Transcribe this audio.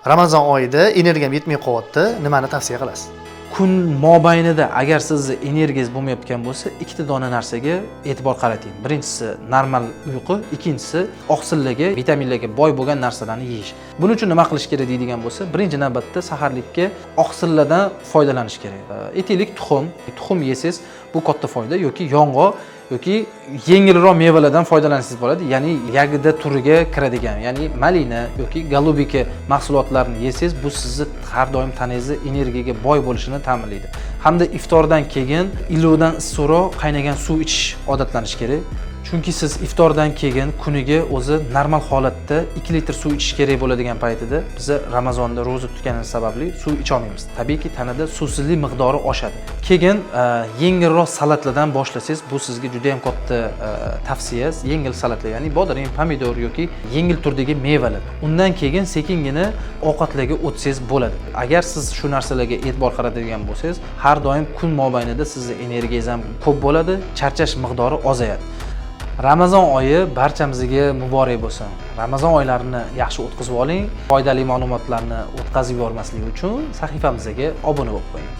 Ramazon oyida energiyam yetmay qolyapti. Nimani tavsiya qilasiz? Kun mobaynida agar sizni energiyangiz bo'lmayotgan bo'lsa, ikkita dona narsaga e'tibor qarating. Birinchisi normal uyqu, ikkinchisi oqsillarga, vitaminlarga boy bo'lgan narsalarni yeyish. Buning uchun nima qilish kerak deydigan bo'lsa, birinchi navbatda saharlikka oqsillardan foydalanish kerak. Aytaylik, tuxum yesangiz bu katta foyda, yoki yong'oq yoki yengilroq mevalardan foydalansangiz bo'ladi. Ya'ni yagida turiga kiradigan, ya'ni malina yoki golubika mahsulotlarini yesangiz, bu sizni har doim tanangizni energiyaga boy bo'lishini ta'minlaydi. Hamda iftordan keyin ilovdan issiqroq qaynagan suv ichish odatlanish kerak. Chunki siz iftordan keyin kuniga o'zi normal holatda 2 litr suv ichish kerak bo'ladigan paytida biz Ramazonda ro'za tutganimiz sababli suv icha olmaymiz. Tabiiyki tanada suvsizlik miqdori oshadi. Keyin yengilroq salatlardan boshlasangiz, bu sizga juda ham katta tavsiya. Yengil salatlar, ya'ni bodring, pomidor yoki yengil turdagi mevalar. Undan keyin sekingina ovqatlarga o'tsangiz bo'ladi. Agar siz shu narsalarga e'tibor qaratadigan bo'lsangiz, har doim kun mobaynida sizning energiyangiz ham ko'p bo'ladi, charchash miqdori ozayadi. Ramazon oyi barchamizga muborak bo'lsin. Ramazon oylarini yaxshi o'tkazib oling. Foydali ma'lumotlarni o'tkazib yubormaslik uchun sahifamizga obuna bo'lib qo'ying.